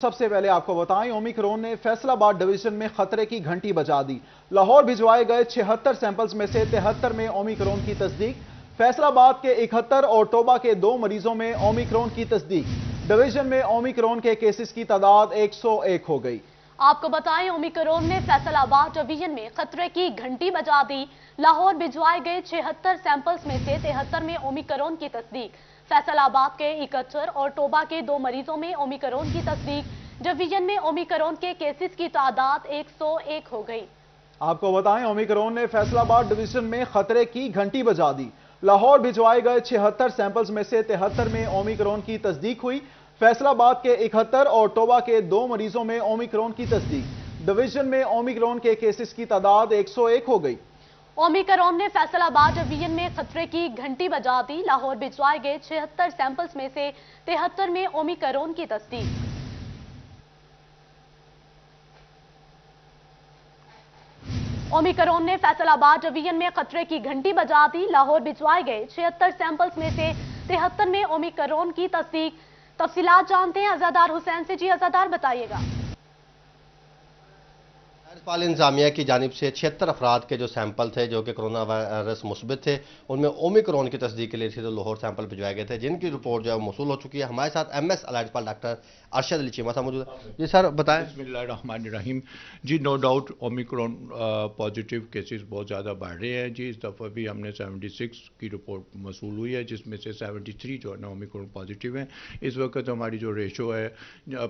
सबसे पहले आपको बताएं, ओमिक्रॉन ने फैसलाबाद डिवीजन में खतरे की घंटी बजा दी। लाहौर भिजवाए गए 76 सैंपल्स में से 73 में ओमिक्रॉन की तस्दीक। फैसलाबाद के 71 और टोबा के 2 मरीजों में ओमिक्रॉन की तस्दीक। डिवीजन में ओमिक्रॉन के केसेस की तादाद 101 हो गई। आपको बताएं, ओमिक्रॉन ने फैसलाबाद डिवीजन में खतरे की घंटी बजा दी। लाहौर भिजवाए गए 76 सैंपल्स में से 73 में ओमिक्रॉन की तस्दीक। फैसलाबाद के 71 और टोबा के 2 मरीजों में ओमिक्रॉन की तस्दीक। डिवीजन में ओमिक्रॉन के केसेस की तादाद 101 हो गई। आपको बताएं, ओमिक्रॉन ने फैसलाबाद डिवीजन में खतरे की घंटी बजा दी। लाहौर भिजवाए गए 76 सैंपल्स में से 73 में ओमिक्रॉन की तस्दीक हुई। फैसलाबाद के 71 और टोबा के 2 मरीजों में ओमिक्रॉन की तस्दीक। डिवीजन में ओमिक्रॉन के केसेस की तादाद 101 हो गई। ओमिक्रॉन ने फैसलाबाद डिवीजन में खतरे की घंटी बजा दी। लाहौर भिजवाए गए 76 सैंपल्स में से 73 में ओमिक्रॉन की तस्दीक। ओमिक्रॉन ने फैसलाबाद डिवीजन में खतरे की घंटी बजा दी। लाहौर भिजवाए गए 76 सैंपल्स में से 73 में ओमिक्रॉन की तस्दीक। तफसीलात जानते हैं अज़ादार हुसैन से। जी अज़ादार, बताइएगा। पाल इंतजामिया की जानिब से 76 अफराद के जो सैंपल थे जो कि कोरोना वायरस मुस्बित थे, उनमें ओमिक्रॉन की तस्दीक के लिए सीधे लाहौर सैंपल भिजवाए गए थे, जिनकी रिपोर्ट जो है मौसूल हो चुकी है। हमारे साथ MS अलाइड पाल डॉक्टर अरशद अली चीमा साहब मौजूद है। जी सर, बताएं। बिस्मिल्लाहिर्रहमानिर्रहीम। जी, no doubt omicron positive cases बहुत ज़्यादा बढ़ रहे हैं। जी, इस दफ़ा भी हमने 76 की रिपोर्ट मौसूल हुई है, जिसमें से 73 जो है ना ओमिक्रॉन पॉजिटिव हैं। इस वक्त हमारी जो रेशो है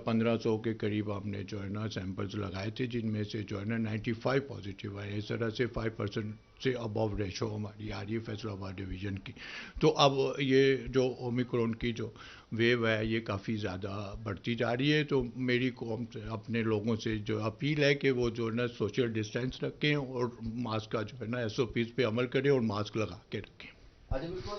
1500 के करीब हमने जो है ना सैंपल्स लगाए थे, जिनमें से जो है ना 95 पॉजिटिव है। इस तरह से 5% से अबव रेशो हमारी आ रही है फैसलाबाद डिवीज़न की। तो अब ये जो ओमिक्रॉन की जो वेव है ये काफ़ी ज़्यादा बढ़ती जा रही है। तो मेरी कौम से अपने लोगों से जो अपील है कि वो जो है ना सोशल डिस्टेंस रखें और मास्क का जो है ना SOPs पे अमल करें और मास्क लगा के रखें। जी बिल्कुल,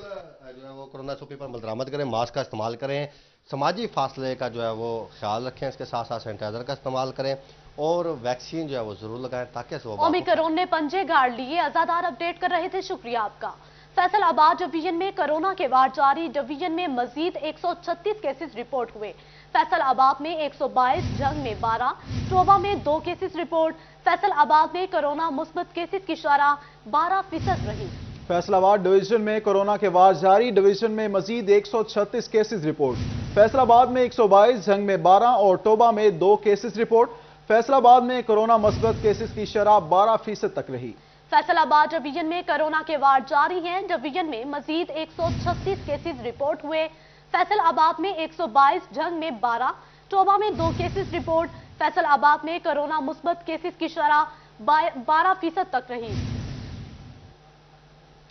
जो है वो कोरोना SOP पर अमल दरामद करें, मास्क का इस्तेमाल करें, समाजी फासले का जो है वो ख्याल रखें, इसके साथ साथ सैनिटाइजर का इस्तेमाल करें और वैक्सीन जो है वो जरूर लगाएं ताकि ओमिक्रॉन ने पंजे गाड़ लिए। अज़ादार अपडेट कर रहे थे, शुक्रिया आपका। फैसलाबाद डिवीजन में कोरोना के वार जारी। डिवीजन में मजीद 136 केसेस रिपोर्ट हुए। फैसलाबाद में 122, जंग में 12, टोबा में 2 केसेस रिपोर्ट। फैसलाबाद में कोरोना मुस्बत केसेस की शरह 12% रही। फैसलाबाद डिवीजन में कोरोना के वार जारी। डिवीजन में मजीद 136 केसेस रिपोर्ट। फैसलाबाद में 122, जंग में 12 और टोबा में 2 केसेस रिपोर्ट। फैसलाबाद में कोरोना मुस्बत केसेस की शरह 12% तक रही। फैसलाबाद डिवीजन में कोरोना के वार जारी हैं। डिवीजन में मजीद 136 केसेस रिपोर्ट हुए। फैसलाबाद में 122, जंग में 12, टोबा में 2 केसेस रिपोर्ट। फैसलाबाद में कोरोना मुस्बत केसेस की शरह 12% तक रही।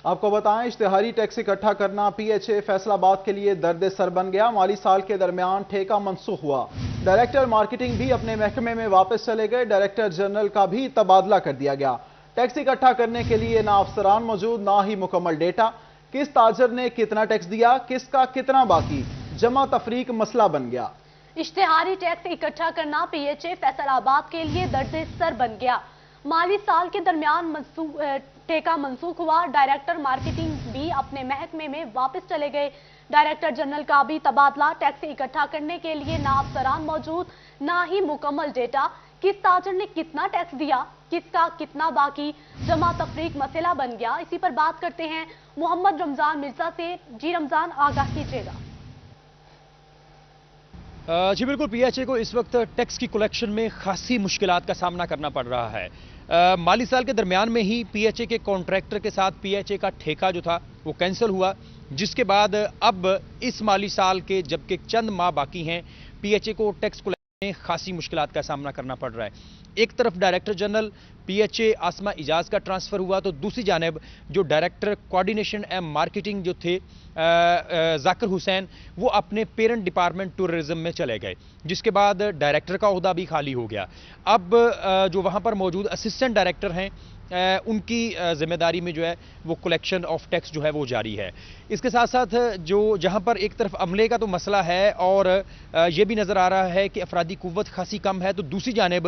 आपको बताएं, इश्तिहारी टैक्स इकट्ठा करना PHA फैसलाबाद के लिए दर्द सर बन गया। माली साल के दरमियान ठेका मनसूख हुआ। डायरेक्टर मार्केटिंग भी अपने महकमे में वापस चले गए। डायरेक्टर जनरल का भी तबादला कर दिया गया। टैक्स इकट्ठा करने के लिए ना अफसरान मौजूद, ना ही मुकम्मल डेटा। किस ताजर ने कितना टैक्स दिया, किसका कितना बाकी, जमा तफरीक मसला बन गया। इश्तिहारी टैक्स इकट्ठा करना PHA फैसलाबाद के लिए दर्द सर बन गया। माली साल के दरमियान ठेका मनसूख हुआ। डायरेक्टर मार्केटिंग भी अपने महकमे में वापस चले गए। डायरेक्टर जनरल का भी तबादला। टैक्स इकट्ठा करने के लिए ना अफसरान मौजूद, ना ही मुकम्मल डेटा। किस ताजर ने कितना टैक्स दिया, किसका कितना बाकी, जमा तफरीक मसला बन गया। इसी पर बात करते हैं मोहम्मद रमजान मिर्जा से। जी रमजान, आगाह कीजिएगा। जी बिल्कुल, PHA को इस वक्त टैक्स की कलेक्शन में खासी मुश्किलात का सामना करना पड़ रहा है। माली साल के दरमियान में ही PHA के कॉन्ट्रैक्टर के साथ PHA का ठेका जो था वो कैंसिल हुआ, जिसके बाद अब इस माली साल के जबकि चंद माह बाकी हैं, PHA को टैक्स कलेक्शन में खासी मुश्किलात का सामना करना पड़ रहा है। एक तरफ डायरेक्टर जनरल PHA आसमा इजाज का ट्रांसफर हुआ, तो दूसरी जानिब जो डायरेक्टर कोऑर्डिनेशन एंड मार्केटिंग जो थे जाकिर हुसैन, वो अपने पेरेंट डिपार्टमेंट टूरिज्म में चले गए, जिसके बाद डायरेक्टर का ओहदा भी खाली हो गया। अब जो वहां पर मौजूद असिस्टेंट डायरेक्टर हैं, उनकी जिम्मेदारी में जो है वो कलेक्शन ऑफ टैक्स जो है वो जारी है। इसके साथ साथ जो जहां पर एक तरफ अमले का तो मसला है और ये भी नज़र आ रहा है कि अफरादी कुव्वत खासी कम है, तो दूसरी जानिब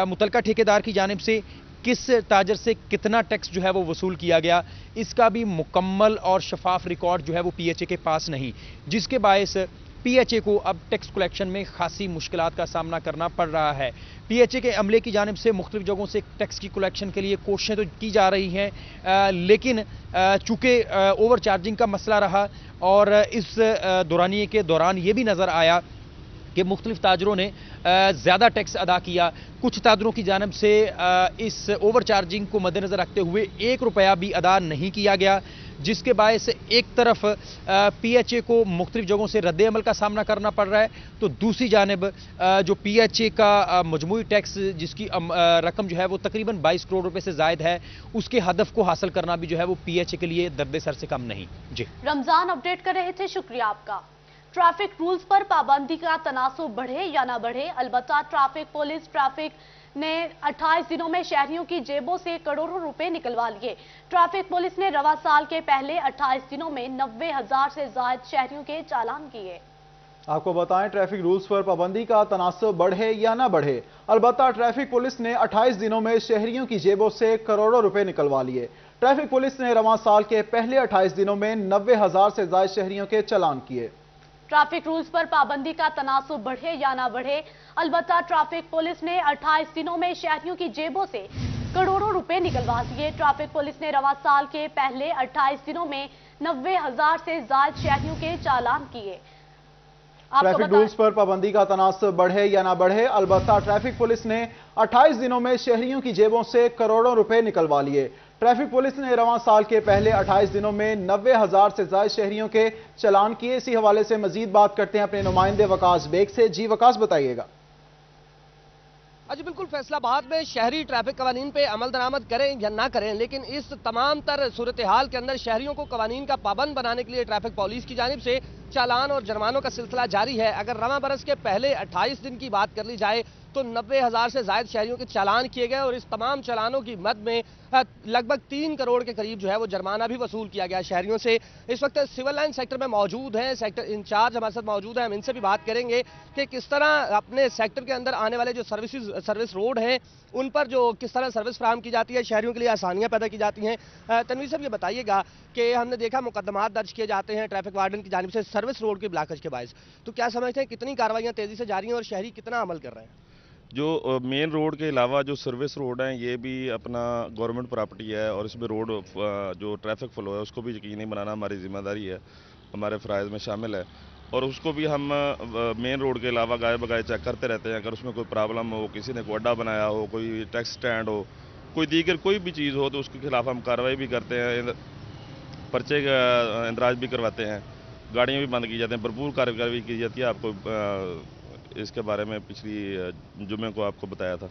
मुतलका ठेकेदार की जानिब से किस ताजर से कितना टैक्स जो है वो वसूल किया गया, इसका भी मुकम्मल और शफाफ रिकॉर्ड जो है वो PHA के पास नहीं, जिसके बायस PHA को अब टैक्स कलेक्शन में खासी मुश्किलात का सामना करना पड़ रहा है। PHA के अमले की जानिब से मुख्तलिफ जगहों से टैक्स की कलेक्शन के लिए कोशिशें तो की जा रही हैं, लेकिन चूँकि ओवर चार्जिंग का मसला रहा और इस दौरानिए के दौरान ये भी नज़र आया कि मुख्तलिफ ताजरों ने ज़्यादा टैक्स अदा किया। कुछ ताजरों की जानिब से इस ओवर चार्जिंग को मद्देनज़र रखते हुए 1 रुपया भी अदा नहीं किया गया, जिसके बायस एक तरफ PHA को मुख्तलिफ जगहों से रद्द अमल का सामना करना पड़ रहा है, तो दूसरी जानिब जो PHA का मजमूई टैक्स जिसकी रकम जो है वो तकरीबन 22 करोड़ रुपए से ज़ायद है, उसके हदफ को हासिल करना भी जो है वो PHA के लिए दर्द सर से कम नहीं। जी रमजान अपडेट कर रहे थे, शुक्रिया आपका। ट्रैफिक रूल्स पर पाबंदी का तनासुब बढ़े या ना बढ़े, अलबत्ता ट्रैफिक ने 28 दिनों में शहरियों की जेबों से करोड़ों रुपए निकलवा लिए। ट्रैफिक पुलिस ने रवा साल के पहले 28 दिनों में 90,000 से ज्यादा शहरियों के चालान किए। आपको बताएं, ट्रैफिक रूल्स पर पाबंदी का तनासुब बढ़े या ना बढ़े, अलबत्ता ट्रैफिक पुलिस ने 28 दिनों में शहरियों की जेबों से करोड़ों रुपए निकलवा लिए। ट्रैफिक पुलिस ने रवा साल के पहले 28 दिनों में 90,000 से ज्यादा शहरियों के चालान किए। ट्रैफिक रूल्स पर पाबंदी का तनासुब बढ़े या ना बढ़े, अलबत्ता ट्रैफिक पुलिस ने 28 दिनों में शहरियों की जेबों से करोड़ों रुपए निकलवा दिए। ट्रैफिक पुलिस ने रवा साल के पहले 28 दिनों में 90,000 से ज्यादा शहरियों के चालान किए। ट्रैफिक रूल्स पर पाबंदी का तनासुब बढ़े या ना बढ़े, अलबत्ता ट्रैफिक पुलिस ने 28 दिनों में शहरियों की जेबों से करोड़ों रुपए निकलवा लिए। ट्रैफिक पुलिस ने रवां साल के पहले 28 दिनों में 90,000 से ज्यादा शहरियों के चालान किए। इसी हवाले से मजीद बात करते हैं अपने नुमाइंदे वकास बेग से। जी वकास, बताइएगा। जी बिल्कुल, फैसलाबाद में शहरी ट्रैफिक कवानीन पे अमल दरामद करें या ना करें, लेकिन इस तमाम तर सूरत हाल के अंदर शहरियों को कवानीन का पाबंद बनाने के लिए ट्रैफिक पुलिस की जानिब से चालान और जुर्मानों का सिलसिला जारी है। अगर रवां बरस के पहले 28 दिन की बात कर ली जाए तो 90,000 से ज्यादा शहरियों के चालान किए गए और इस तमाम चालानों की मद में लगभग 3 करोड़ के करीब जो है वो जुर्माना भी वसूल किया गया शहरियों से। इस वक्त सिविल लाइन सेक्टर में मौजूद हैं, सेक्टर इंचार्ज हमारे साथ मौजूद हैं, हम इनसे भी बात करेंगे कि किस तरह अपने सेक्टर के अंदर आने वाले जो सर्विस रोड हैं उन पर जो किस तरह सर्विस फराहम की जाती है, शहरियों के लिए आसानियां पैदा की जाती हैं। तनवीर साहब, ये बताइएगा कि हमने देखा मुकदमात दर्ज किए जाते हैं ट्रैफिक वार्डन की जानिब से सर्विस रोड की ब्लॉकेज के बायस, तो क्या समझते हैं कितनी कार्रवाइयां तेजी से जारी हैं और शहरी कितना अमल कर रहे हैं? जो मेन रोड के अलावा जो सर्विस रोड हैं ये भी अपना गवर्नमेंट प्रॉपर्टी है और इसमें रोड जो ट्रैफिक फ्लो है उसको भी यकीनी बनाना हमारी जिम्मेदारी है, हमारे फ़राइज़ में शामिल है। और उसको भी हम मेन रोड के अलावा गाय बगाए चेक करते रहते हैं। अगर उसमें कोई प्रॉब्लम हो, किसी ने कोई अड्डा बनाया हो, कोई टैक्स स्टैंड हो, कोई दीगर कोई भी चीज़ हो, तो उसके खिलाफ हम कार्रवाई भी करते हैं, पर्चे का इंदराज भी करवाते हैं, गाड़ियाँ भी बंद की जाती हैं, भरपूर कार्रवाई की जाती है। आपको इसके बारे में पिछली जुमे को आपको बताया था।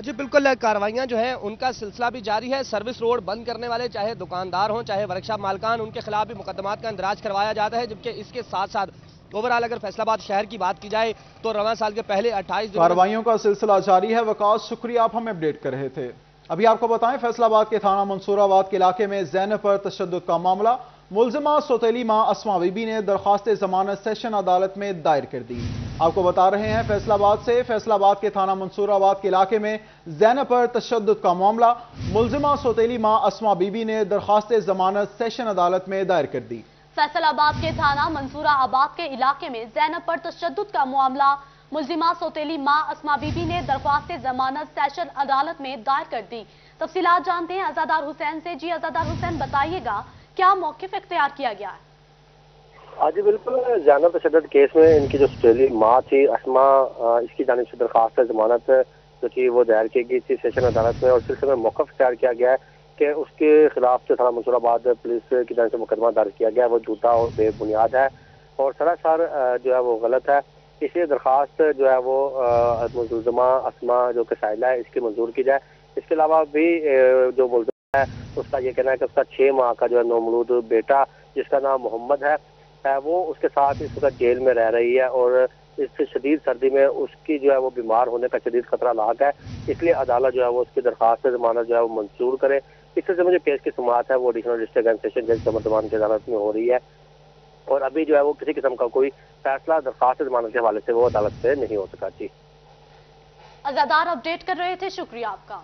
जी बिल्कुल, कार्रवाइयां जो है उनका सिलसिला भी जारी है। सर्विस रोड बंद करने वाले चाहे दुकानदार हों चाहे वर्कशॉप मालकान, उनके खिलाफ भी मुकदमात का इंदराज करवाया जाता है। जबकि इसके साथ साथ ओवरऑल अगर फैसलाबाद शहर की बात की जाए तो रवां साल के पहले 28 दिन कार्रवाइयों का सिलसिला जारी है। वकास, शुक्रिया, आप हमें अपडेट कर रहे थे। अभी आपको बताएं, फैसलाबाद के थाना मंसूराबाद के इलाके में ज़ैनब पर तशद्दुद का मामला, मुलजिमा सौतेली मां अस्मा बीबी ने दरख्वास्त जमानत सेशन अदालत में दायर कर दी। आपको बता रहे हैं फैसलाबाद से, फैसलाबाद के थाना मंसूराबाद के इलाके में ज़ैनब पर तशद्दुद का मामला, मुलजिमा सौतेली मां अस्मा बीबी ने दरख्वास्त जमानत सेशन अदालत में दायर कर दी। फैसलाबाद के थाना मंसूराबाद के इलाके में ज़ैनब पर तशद्दुद का मामला, मुलजिमा सौतेली मां अस्मा बीबी ने दरख्वास्त जमानत सेशन अदालत में दायर कर दी। तफसीलात जानते हैं अज़ादार हुसैन से। जी अज़ादार हुसैन, बताइएगा क्या मौक़िफ़ इख्तियार किया गया है? जी बिल्कुल, ज़ैनब तशद्दुद केस में इनकी जो सौतेली माँ थी अस्मा, इसकी जानिब से दरख्वास्त जमानत जो थी वो दायर की गई थी सेशन अदालत में और सिलसिले में मौक़िफ़ इख्तियार किया गया है कि उसके खिलाफ जो थाना मंसूराबाद पुलिस की जानिब से मुकदमा दर्ज किया गया है वो झूठा और बेबुनियाद है और सरासर जो है वो गलत है। इसलिए दरख्वास्त जो है वो मुलज़िमा अस्मा जो कि साहिला है इसकी मंजूर की जाए। इसके अलावा भी जो मुलज़िम है उसका ये कहना है कि उसका 6 माह का जो है नौमौलूद बेटा जिसका नाम मोहम्मद है वो उसके साथ इस वक्त जेल में रह रही है और इस शदीद सर्दी में उसकी जो है वो बीमार होने का शदीद खतरा लाक है। इसलिए अदालत जो है वो उसकी दरख्वास्त जमानत जो है वो मंजूर करे। इस सिलसिले में जो केस की समाअत है वो एडिशनल डिस्ट्रिक्ट एंड सेशन जज कमरदमान की अदालत में हो रही है और अभी जो है वो किसी किस्म का कोई फैसला दरख्वास्त जमानत के हवाले से वो अदालत से नहीं हो सका। जी अज़ादार अपडेट कर रहे थे, शुक्रिया आपका।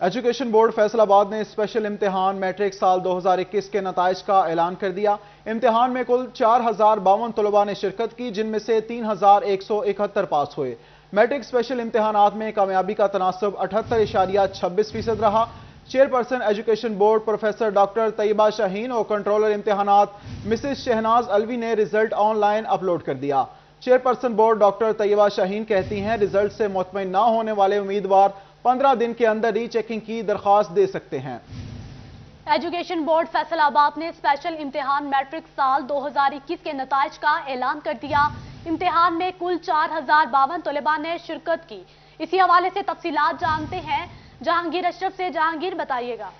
एजुकेशन बोर्ड फैसलाबाद ने स्पेशल इम्तिहान मैट्रिक साल 2021 के नताइज का ऐलान कर दिया। इम्तिहान में कुल 4052 तलबा ने शिरकत की, जिनमें से 3171 पास हुए। मैट्रिक स्पेशल इम्तिहानात में कामयाबी का तनासब 78.26% रहा। Chairperson education board professor doctor Tayyaba Shaheen और कंट्रोलर इम्तिहानात मिसेस शहनाज अलवी ने रिजल्ट ऑनलाइन अपलोड कर दिया। Chairperson board doctor Tayyaba Shaheen कहती हैं, रिजल्ट से मुतमईन ना होने वाले उम्मीदवार 15 दिन के अंदर रीचेकिंग की दरख्वास्त दे सकते हैं। एजुकेशन बोर्ड फैसलाबाद ने स्पेशल इम्तिहान मैट्रिक साल 2021 के नताइज का ऐलान कर दिया। इम्तिहान में कुल 4052 तलबा ने शिरकत की। इसी हवाले से तफसीलात जानते हैं जहांगीर अशरफ से। जहांगीर, बताइएगा।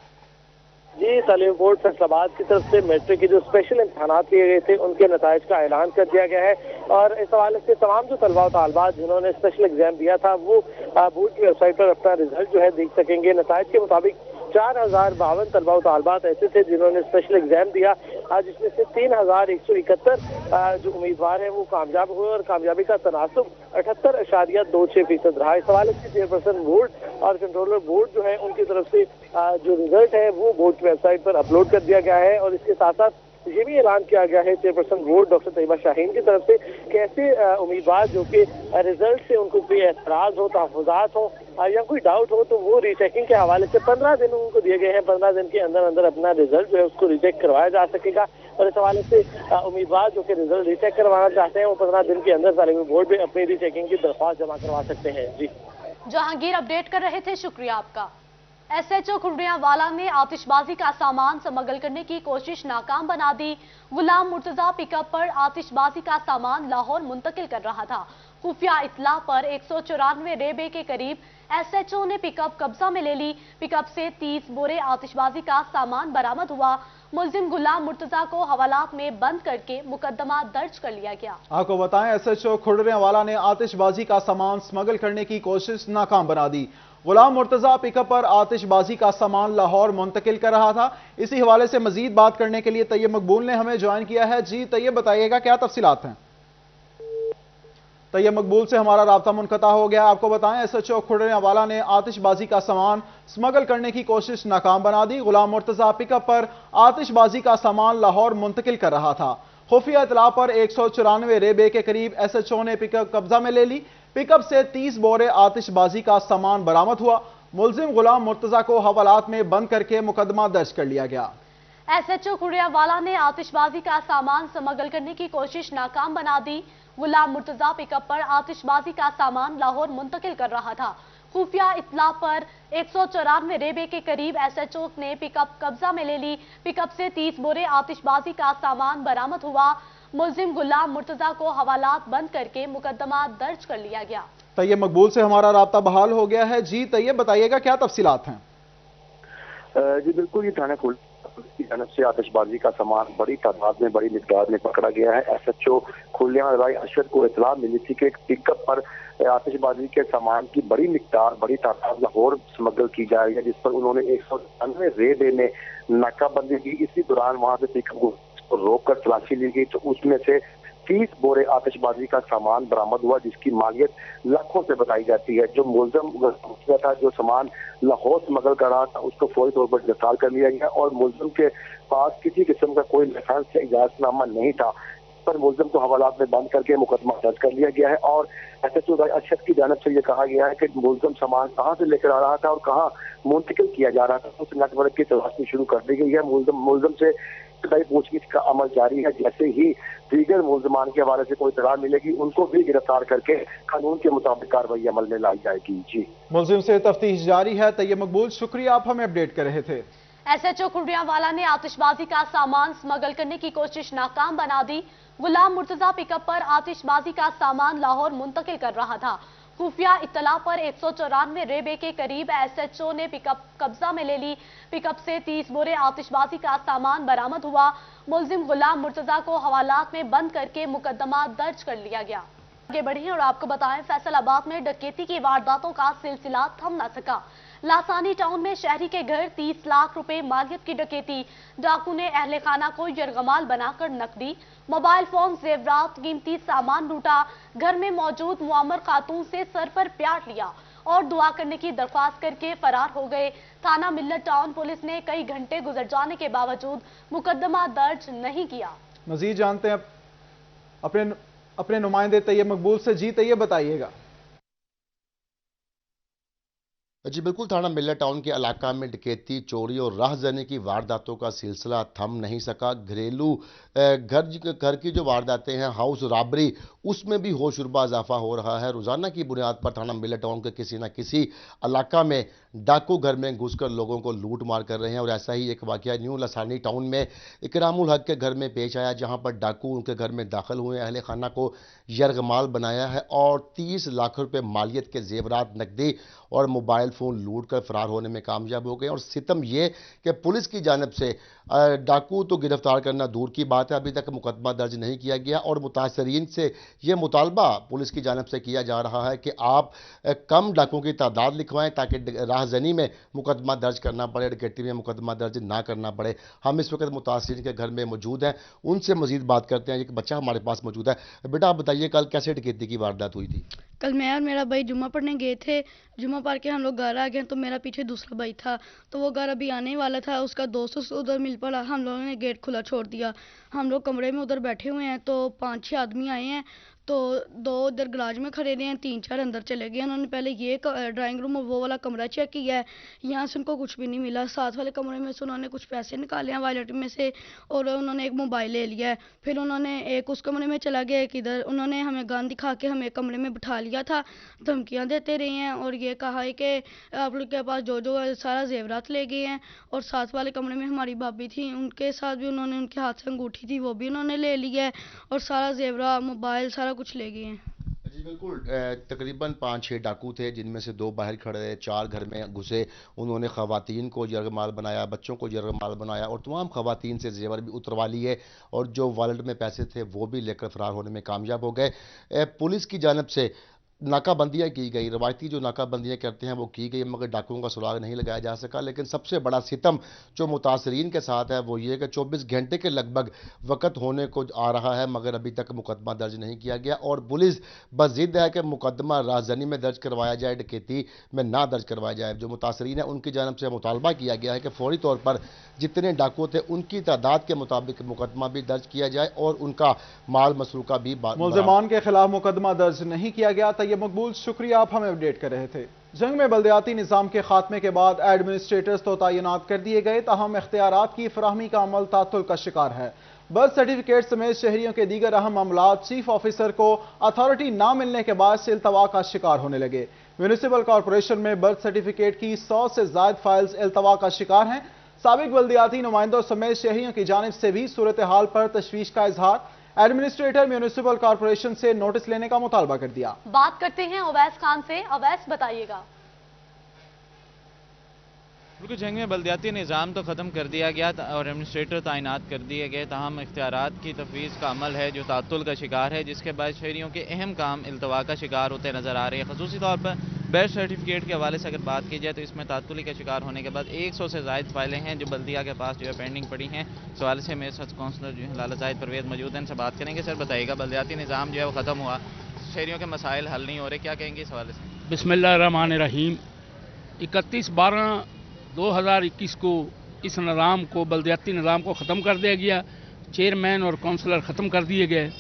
जी, तालीम बोर्ड फैसलाबाद की तरफ से मैट्रिक के जो स्पेशल इम्तिहानात लिए गए थे उनके नताइज का ऐलान कर दिया गया है और इस हवाले से तमाम जो तलबा तालबात जिन्होंने स्पेशल एग्जाम दिया था वो बोर्ड की वेबसाइट पर अपना रिजल्ट जो है देख सकेंगे। नताइज के मुताबिक 4052 तलबा तालबात ऐसे थे जिन्होंने स्पेशल एग्जाम दिया, जिसमें से 3171 जो उम्मीदवार हैं वो कामयाब हुए और कामयाबी का तनासब 78.26% रहा। इस हवाले से चेयरपर्सन बोर्ड और कंट्रोलर बोर्ड जो है उनकी तरफ से जो रिजल्ट है वो बोर्ड की वेबसाइट पर अपलोड कर दिया गया है और इसके साथ साथ ये भी ऐलान किया गया है chairperson board doctor Tayyaba Shaheen की तरफ से कि ऐसे उम्मीदवार जो कि रिजल्ट से उनको कोई एतराज हो, तहफ़्फ़ुज़ात हो या कोई डाउट हो तो वो रीचेकिंग के हवाले से 15 दिन उनको दिए गए हैं। 15 दिन के अंदर अंदर अपना रिजल्ट जो है उसको रीचेक करवाया जा सकेगा और इस हवाले से उम्मीदवार जो कि रिजल्ट रीचेक करवाना चाहते हैं वो 15 दिन के अंदर तालीमी बोर्ड में अपनी रीचेकिंग की दरख्वास्त जमा करवा सकते हैं। जी, जहांगीर अपडेट कर रहे थे, शुक्रिया आपका। एसएचओ खुर्रियावाला ने आतिशबाजी का सामान स्मगल करने की कोशिश नाकाम बना दी। गुलाम मुर्तजा पिकअप पर आतिशबाजी का सामान लाहौर मुंतकिल कर रहा था। खुफिया इत्तला पर 194 रेबे के करीब एसएचओ ने पिकअप कब्जा में ले ली। पिकअप से 30 बोरे आतिशबाजी का सामान बरामद हुआ। मुलजिम गुलाम मुर्तजा को हवालात में बंद करके मुकदमा दर्ज कर लिया गया। आपको बताएं, एसएचओ खुर्रियावाला ने आतिशबाजी का सामान स्मगल करने की कोशिश नाकाम बना दी। गुलाम मुर्तजा पिकअप पर आतिशबाजी का सामान लाहौर मुंतकिल कर रहा था। इसी हवाले से मजीद बात करने के लिए तैयब मकबूल ने हमें ज्वाइन किया है। जी तैयब, बताइएगा क्या तफसीलात हैं? तैयब मकबूल से हमारा राब्ता मुनक़ता हो गया। आपको बताएं, एसएचओ खुर्रियावाला ने आतिशबाजी का सामान स्मगल करने की कोशिश नाकाम बना दी। गुलाम मुर्तजा पिकअप पर आतिशबाजी का सामान लाहौर मुंतकिल कर रहा था। खुफिया इत्तला पर 194 रेबे के करीब एसएचओ ने पिकअप कब्जा में ले ली। पिकअप से 30 बोरे आतिशबाजी का सामान बरामद हुआ। मुलजिम गुलाम मुर्तजा को हवालात में बंद करके मुकदमा दर्ज कर लिया गया। एसएचओ खुर्रियावाला ने आतिशबाजी का सामान स्मगल करने की कोशिश नाकाम बना दी। गुलाम मुर्तजा पिकअप पर आतिशबाजी का सामान लाहौर मुंतकिल कर रहा था। खुफिया इत्तला पर 194 रेबे के करीब एसएचओ ने पिकअप कब्जा में ले ली। पिकअप से 30 बोरे आतिशबाजी का सामान बरामद हुआ। मुलजिम गुलाम मुर्तजा को हवालात बंद करके मुकदमा दर्ज कर लिया गया। तैयब मकबूल से हमारा राब्ता बहाल हो गया है। जी तैयब, बताइएगा क्या तफसीलात हैं? जी बिल्कुल, ये थाना की जानब से आतिशबाजी का सामान बड़ी तादाद में, बड़ी मिकदार में पकड़ा गया है। एसएचओ खुर्रियावाला अरशद को इतला मिली थी कि एक पिकअप पर आतिशबाजी के सामान की बड़ी मिकदार, बड़ी तादाद लाहौर स्मगल की जा रही है, जिस पर उन्होंने 194 रेबे में नाकाबंदी की। इसी दौरान वहां से पिकअप को रोक कर तलाशी ली गई तो उसमें से 30 बोरे आतिशबाजी का सामान बरामद हुआ, जिसकी मालियत लाखों से बताई जाती है। जो मुलजिम था, जो सामान लाहौर स्मगल कर रहा था, उसको फौरी तौर पर गिरफ्तार कर लिया गया और मुलजिम के पास किसी किस्म का कोई लाइसेंस या इजाजतनामा नहीं था, पर मुलजिम को हवालात में बंद करके मुकदमा दर्ज कर लिया गया है। और एसएचओ अरशद की जानब से ये कहा गया है कि मुलजिम सामान कहाँ से लेकर आ रहा था और कहाँ मुंतकिल किया जा रहा था, उस नेटवर्क की तलाशी शुरू कर दी गई है। मुलजिम से पूछगिछ का अमल जारी है। जैसे ही दीगर मुलजमान के हवाले से कोई इत्तला मिलेगी उनको भी गिरफ्तार करके कानून के मुताबिक कार्रवाई अमल में लाई जाएगी। जी, मुलजिम से तफ्तीश जारी है। तैयब मकबूल, शुक्रिया, आप हमें अपडेट कर रहे थे। एसएचओ खुर्रियावाला ने आतिशबाजी का सामान स्मगल करने की कोशिश नाकाम बना दी। गुलाम मुर्तजा पिकअप पर आतिशबाजी का सामान लाहौर मुंतकिल कर रहा था। खुफिया इत्तला पर 194 रेबे के करीब एसएचओ ने पिकअप कब्जा में ले ली। पिकअप से 30 बोरे आतिशबाजी का सामान बरामद हुआ। मुलजिम गुलाम मुर्तजा को हवालात में बंद करके मुकदमा दर्ज कर लिया गया। आगे बढ़े और आपको बताएं, फैसलाबाद में डकैती की वारदातों का सिलसिला थम न सका। लासानी टाउन में शहरी के घर 30 लाख रुपए मालियत की डकैती। डाकू ने अहले खाना को यरगमाल बनाकर नकदी, मोबाइल फोन, जेवरात, कीमती सामान लूटा। घर में मौजूद मुआमर खातून से सर पर प्यार लिया और दुआ करने की दरख्वास्त करके फरार हो गए। थाना मिल्लत टाउन पुलिस ने कई घंटे गुजर जाने के बावजूद मुकदमा दर्ज नहीं किया। मजीद जानते हैं अपने नुमाइंदे तैयब मकबूल से। जी तैयब, बताइएगा। जी बिल्कुल, थाना मिल्लत टाउन के इलाका में डकैती, चोरी और राहजनी की वारदातों का सिलसिला थम नहीं सका। घरेलू घर की जो वारदातें हैं, हाउस रॉबरी, उसमें भी होशरुबा इजाफा हो रहा है। रोजाना की बुनियाद पर थाना मिल्लत टाउन के किसी न किसी इलाका में डाकू घर में घुसकर लोगों को लूट मार कर रहे हैं। और ऐसा ही एक वाकया न्यू लसानी टाउन में इकरामुल हक के घर में पेश आया, जहां पर डाकू उनके घर में दाखिल हुए, अहले खाना को यरगमाल बनाया है और 30 लाख रुपए मालियत के जेवरात, नकदी और मोबाइल फ़ोन लूट कर फरार होने में कामयाब हो गए। और सितम ये कि पुलिस की जानिब से डाकू तो गिरफ्तार करना दूर की बात है, अभी तक मुकदमा दर्ज नहीं किया गया। और मुतासरीन से ये मुतालबा पुलिस की जानिब से किया जा रहा है कि आप कम डाकुओं की तादाद लिखवाएं ताकि राहजनी में मुकदमा दर्ज करना पड़े, डकैती में मुकदमा दर्ज ना करना पड़े। हम इस वक्त मुतासरीन के घर में मौजूद हैं, उनसे मजीद बात करते हैं। एक बच्चा हमारे पास मौजूद है। बेटा आप बताइए, कल कैसे डकैती की वारदात हुई थी? कल मैं और मेरा भाई जुम्मा पढ़ने गए थे। जुम्मा पढ़ के हम लोग घर आ गए तो मेरा पीछे दूसरा भाई था, तो वो घर अभी आने वाला था। उसका दोस्त उधर मिल पड़ा, हम लोगों ने गेट खुला छोड़ दिया। हम लोग कमरे में उधर बैठे हुए हैं तो 5-6 आदमी आए हैं, तो 2 इधर गराज में खड़े रहे हैं, 3-4 अंदर चले गए। उन्होंने पहले ये ड्राइंग रूम और वो वाला कमरा चेक किया है, यहाँ से उनको कुछ भी नहीं मिला। साथ वाले कमरे में से उन्होंने कुछ पैसे निकाले हैं वॉलेट में से और उन्होंने एक मोबाइल ले लिया है। फिर उन्होंने एक उस कमरे में चला गया, एक इधर। उन्होंने हमें गन दिखा के हमें कमरे में बिठा लिया था, धमकियाँ देते रहे हैं और ये कहा है कि आप लोग के पास जो जो है सारा जेवरात ले गए हैं। और साथ वाले कमरे में हमारी भाभी थी, उनके साथ भी उन्होंने, उनके हाथ से अंगूठी थी वो भी उन्होंने ले लिया है और सारा जेवरा, मोबाइल, सारा कुछ ले गए हैं। जी बिल्कुल, तकरीबन 5-6 डाकू थे, जिनमें से 2 बाहर खड़े रहे, 4 घर में घुसे। उन्होंने खवातीन को यरगमाल बनाया, बच्चों को यरगमाल बनाया और तमाम खवातीन से जेवर भी उतरवा लिए और जो वॉलेट में पैसे थे वो भी लेकर फरार होने में कामयाब हो गए। पुलिस की जानिब से नाकाबंदियाँ की गई, रवायती जो नाकाबंदियाँ करते हैं वो की गई, मगर डाकुओं का सुराग नहीं लगाया जा सका। लेकिन सबसे बड़ा सितम जो मुतासरीन के साथ है वो ये कि 24 घंटे के लगभग वक्त होने को आ रहा है, मगर अभी तक मुकदमा दर्ज नहीं किया गया। और पुलिस बस जिद है कि मुकदमा राहजनी में दर्ज करवाया जाए, डकैती में ना दर्ज करवाया जाए। जो मुतासरीन है उनकी जानिब से मुतालबा किया गया है कि फौरी तौर पर जितने डाकू थे उनकी तादाद के मुताबिक मुकदमा भी दर्ज किया जाए और उनका माल मसरूका भी। मुल्ज़िमान के खिलाफ मुकदमा दर्ज नहीं किया गया। तैयब मकबूल, शुक्रिया, आप हमें अपडेट कर रहे थे। जंग में बल्दियाती निज़ाम के खात्मे के बाद एडमिनिस्ट्रेटर्स तो तैनात कर दिए गए, ताहम इख्तियारात की फराहमी का अमल तातुल का शिकार है। बर्थ सर्टिफिकेट समेत शहरियों के दीगर अहम मामलात चीफ ऑफिसर को अथॉरिटी ना मिलने के बाद से इल्तवा का शिकार होने लगे। म्यूनिसिपल कॉरपोरेशन में बर्थ सर्टिफिकेट की 100 से ज्यादा फाइल्स इल्तवा का शिकार हैं। साबिक बल्दियाती नुमाइंदों समेत शहरियों की जानिब से भी सूरत हाल पर तशवीश का इजहार। एडमिनिस्ट्रेटर म्यूनिसिपल कॉरपोरेशन से नोटिस लेने का मुतालबा कर दिया। बात करते हैं अवैस खान से। अवैस, बताइएगा। बिल्कुल, जंग में बल्दियाती निज़ाम तो ख़त्म कर दिया गया और एडमिनिस्ट्रेटर तैनात कर दिए गए, ताहम इख्तियारात की तफवीज़ का अमल है जो तातुल का शिकार है, जिसके बाद शहरियों के अहम काम इल्तवा का शिकार होते नज़र आ रहे हैं। खसूसी तौर पर बर्थ सर्टिफिकेट के हवाले से अगर बात की जाए तो इसमें तातुली का शिकार होने के बाद 100 से ज़ायद फाइलें हैं जो बल्दिया के पास जो है पेंडिंग पड़ी हैं। इस हवाले से मेरे साथ काउंसलर जो है लाला जाहिद परवेज़ मौजूद हैं, इनसे बात करेंगे। सर बताइएगा, बल्दियाती निज़ाम जो है वो ख़त्म हुआ, शहरियों के मसाइल हल नहीं हो रहे, क्या कहेंगे इस हवाले से? बिस्मिल्लाहिर्रहमानिर्रहीम। 31/12/2021 को इस निज़ाम को, बल्दियाती निज़ाम को ख़त्म कर दिया गया। चेयरमैन और काउंसलर ख़त्म कर दिए गए।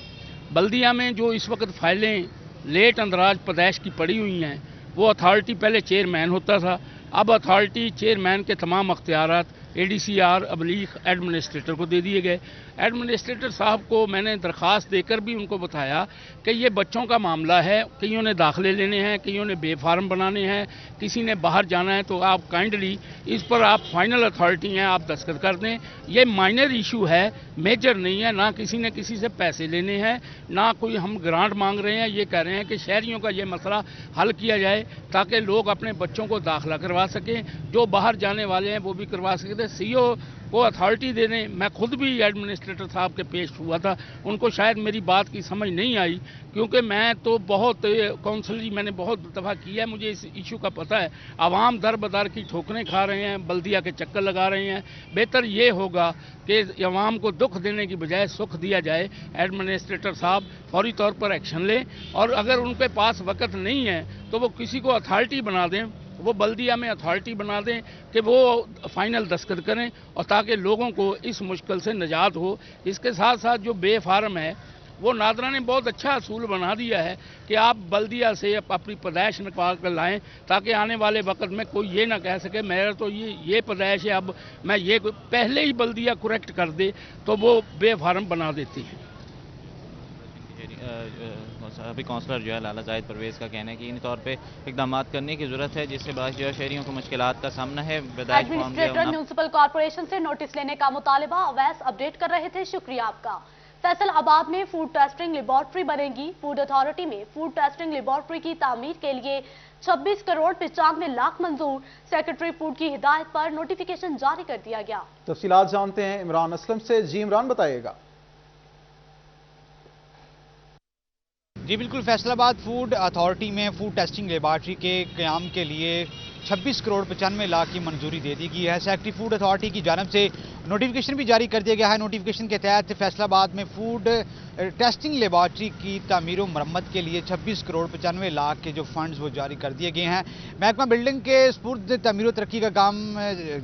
बल्दिया में जो इस वक्त फाइलें लेट अंदराज पैदाइश की पड़ी हुई हैं, वो अथॉरिटी पहले चेयरमैन होता था, अब अथॉरिटी चेयरमैन के तमाम अख्तियारात ADCR अबलीग एडमिनिस्ट्रेटर को दे दिए गए। एडमिनिस्ट्रेटर साहब को मैंने दरख्वास्त देकर भी उनको बताया कि ये बच्चों का मामला है, कईयों ने दाखिले लेने हैं, कईयों ने बे फार्म बनाने हैं, किसी ने बाहर जाना है, तो आप काइंडली इस पर आप फाइनल अथॉरिटी हैं, आप दस्तखत कर दें। ये माइनर इशू है, मेजर नहीं है, ना किसी ने किसी से पैसे लेने हैं, ना कोई हम ग्रांट मांग रहे हैं। ये कह रहे हैं कि शहरियों का ये मसला हल किया जाए ताकि लोग अपने बच्चों को दाखिला करवा सकें, जो बाहर जाने वाले हैं वो भी करवा सकें। CO को अथॉरिटी दे दें। मैं खुद भी एडमिनिस्ट्रेटर साहब के पेश हुआ था, उनको शायद मेरी बात की समझ नहीं आई, क्योंकि मैं तो बहुत काउंसलरी मैंने बहुत दफ़ा किया है, मुझे इस इशू का पता है। आवाम दर बदर की ठोकरें खा रहे हैं, बल्दिया के चक्कर लगा रहे हैं। बेहतर ये होगा कि आवाम को दुख देने की बजाय सुख दिया जाए। एडमिनिस्ट्रेटर साहब फौरी तौर पर एक्शन लें, और अगर उनके पास वक़्त नहीं है तो वो किसी को अथॉरिटी बना दें, वो बल्दिया में अथॉरिटी बना दें कि वो फाइनल दस्तखत करें, और ताकि लोगों को इस मुश्किल से निजात हो। इसके साथ साथ जो बे फार्म है, वो नादरा ने बहुत अच्छा असूल बना दिया है कि आप बल्दिया से अपनी पैदाइश निकाल कर लाएँ, ताकि आने वाले वक्त में कोई ये ना कह सके मेरा तो ये पैदाइश है, अब मैं ये पहले ही बल्दिया करेक्ट कर दे तो वो बे फार्म बना देती है। अभी काउंसलर जो है लाला जाहिद परवेज़ का कहना है कि इन तौर पे इकदाम करने की जरूरत है, जिससे बात जो है शहरियों को मुश्किलात का सामना है। एडमिनिस्ट्रेटर म्यूनिसिपल कॉर्पोरेशन से नोटिस लेने का मुतालबा अवैस अपडेट कर रहे थे, शुक्रिया आपका। फैसलाबाद में फूड टेस्टिंग लेबॉर्ट्री बनेगी। फूड अथॉरिटी में फूड टेस्टिंग लेबॉर्ट्री की तामीर के लिए 26 करोड़ 95 लाख मंजूर। सेक्रेटरी फूड की हिदायत पर नोटिफिकेशन जारी कर दिया गया। तफसीलात जानते हैं इमरान असलम से। जी इमरान, बताइएगा। जी बिल्कुल, फैसलाबाद फूड अथॉरिटी में फूड टेस्टिंग लेबॉर्ट्री के क़याम के लिए 26 करोड़ 95 लाख की मंजूरी दे दी गई है। सेक्रेटरी फूड अथॉरिटी की जानिब से नोटिफिकेशन भी जारी कर दिया गया है। नोटिफिकेशन के तहत फैसलाबाद में फूड टेस्टिंग लेबॉर्ट्री की तामीर व मरम्मत के लिए 26 करोड़ 95 लाख के जो फंड्स वो जारी कर दिए गए हैं। महकमा बिल्डिंग के स्पुर्द तामीर व तरक्की का काम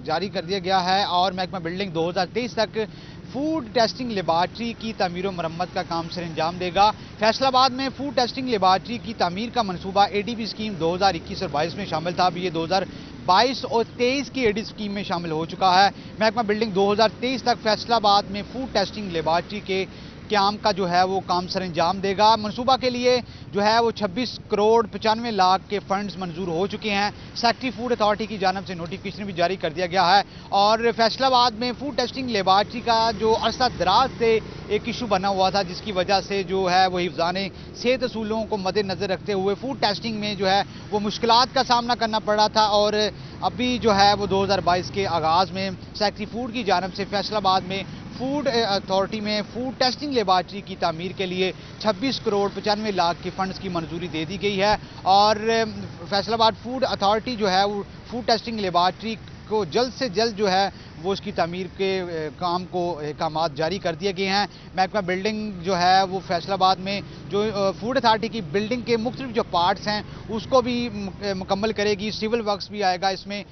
जारी कर दिया गया है, और महकमा बिल्डिंग 2023 तक फूड टेस्टिंग लेबॉर्ट्री की तामीर व मरम्मत का काम सर अंजाम देगा। फैसलाबाद में फूड टेस्टिंग लेबॉर्ट्री की तामीर का मनसूबा ADB स्कीम 2021 और 22 में शामिल था। अभी ये 2022 और 23 की ADB स्कीम में शामिल हो चुका है। महकमा बिल्डिंग 2023 तक फैसलाबाद में फूड टेस्टिंग लेबॉर्ट्री के क्याम का जो है वो काम सर अंजाम देगा। मनसूबा के लिए जो है वो 26 करोड़ 95 लाख के फंड्स मंजूर हो चुके हैं। सेक्रेटरी फूड अथॉरिटी की जानिब से नोटिफिकेशन भी जारी कर दिया गया है, और फैसलाबाद में फूड टेस्टिंग लेबॉर्ट्री का जो अरसा दराज से एक इशू बना हुआ था, जिसकी वजह से जो है वो हिफ्ज़ाने सेहत असूलों को मद्देनज़र रखते हुए फूड टेस्टिंग में जो है वो मुश्किलात का सामना करना पड़ रहा था। और अभी जो है वो 2022 के आगाज़ में सेक्रेटरी फूड की जानिब से फैसलाबाद में फूड अथॉरिटी में फूड टेस्टिंग लेबॉर्ट्री की तामीर के लिए 26 करोड़ 95 लाख के फंड्स की मंजूरी दे दी गई है। और फैसलाबाद फूड अथॉरिटी जो है वो फूड टेस्टिंग लेबॉर्ट्री को जल्द से जल्द जो है वो उसकी तामीर के काम को अहकामात जारी कर दिए गए हैं। महकमा बिल्डिंग जो है वो फैसलाबाद में जो फूड अथॉरिटी की बिल्डिंग के मुख्तलिफ जो पार्ट्स हैं उसको भी मुकम्मल करेगी। सिविल वर्क्स भी आएगा इसमें,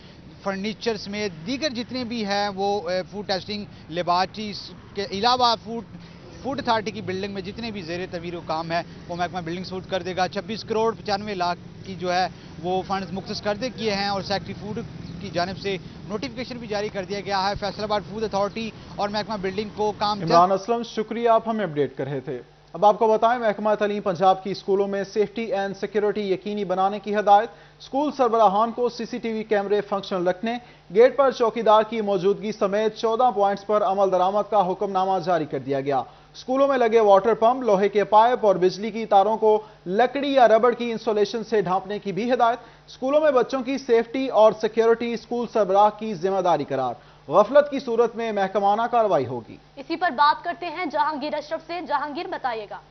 फर्नीचर समेत दीगर जितने भी हैं वो फूड टेस्टिंग लेबॉर्ट्री के अलावा फूड अथॉरिटी की बिल्डिंग में जितने भी ज़ेर तमीर काम है वो महकमा बिल्डिंग सूट कर देगा। 26 करोड़ 95 लाख की जो है वो फंड्स मुख्तस कर दे किए हैं, और सेक्रेटरी फूड की जानिब से नोटिफिकेशन भी जारी कर दिया गया है। फैसलाबाद फूड अथॉरिटी और महकमा बिल्डिंग को काम। इमरान असलम, शुक्रिया, आप हमें अपडेट कर रहे थे। अब आपको बताएं, महकमा तालीम पंजाब की स्कूलों में सेफ्टी एंड सिक्योरिटी यकीनी बनाने की हिदायत। स्कूल सरबराहान को CCTV कैमरे फंक्शनल रखने, गेट पर चौकीदार की मौजूदगी समेत 14 पॉइंट्स पर अमल दरामद का हुक्मनामा जारी कर दिया गया। स्कूलों में लगे वाटर पंप, लोहे के पाइप और बिजली की तारों को लकड़ी या रबड़ की इंसुलेशन से ढांपने की भी हिदायत। स्कूलों में बच्चों की सेफ्टी और सिक्योरिटी स्कूल सरबराह की जिम्मेदारी करार। गफलत की सूरत में महकमाना कार्रवाई होगी। इसी पर बात करते हैं जहांगीर अशरफ से। जहांगीर, बताइएगा।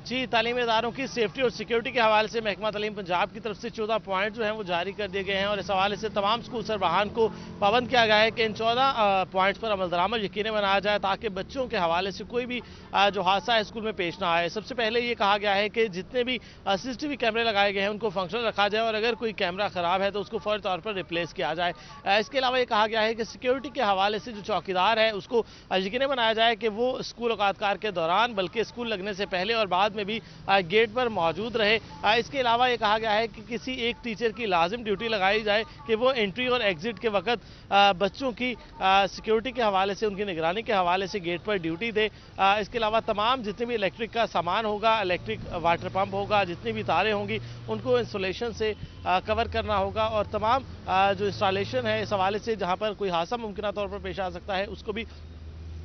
जी, तालीमी इदारों की सेफ्टी और सिक्योरिटी के हवाले से महकमा तालीम पंजाब की तरफ से 14 पॉइंट जो हैं वो जारी कर दिए गए हैं, और इस हवाले से तमाम स्कूल सरबराहान को पाबंद किया गया है कि इन 14 पॉइंट्स पर अमल दरामद यकीनी बनाया जाए, ताकि बच्चों के हवाले से कोई भी जो हादसा है स्कूल में पेश ना आए। सबसे पहले ये कहा गया है कि जितने भी CCTV कैमरे लगाए गए हैं उनको फंक्शनल रखा जाए, और अगर कोई कैमरा ख़राब है तो उसको फौरी तौर पर रिप्लेस किया जाए। इसके अलावा ये कहा गया है कि सिक्योरिटी के हवाले से जो चौकीदार है उसको यकीनी बनाया जाए कि वो स्कूल औकातकार के दौरान बल्कि स्कूल लगने से पहले और बाद में भी गेट पर मौजूद रहे। इसके अलावा ये कहा गया है कि किसी एक टीचर की लाजिम ड्यूटी लगाई जाए कि वो एंट्री और एग्जिट के वक्त बच्चों की सिक्योरिटी के हवाले से, उनकी निगरानी के हवाले से गेट पर ड्यूटी दे। इसके अलावा तमाम जितने भी इलेक्ट्रिक का सामान होगा, इलेक्ट्रिक वाटर पंप होगा, जितनी भी तारें होंगी उनको इंसुलेशन से कवर करना होगा, और तमाम जो इंस्टॉलेशन है इस हवाले से जहाँ पर कोई हादसा मुमकिन तौर पर पेश आ सकता है उसको भी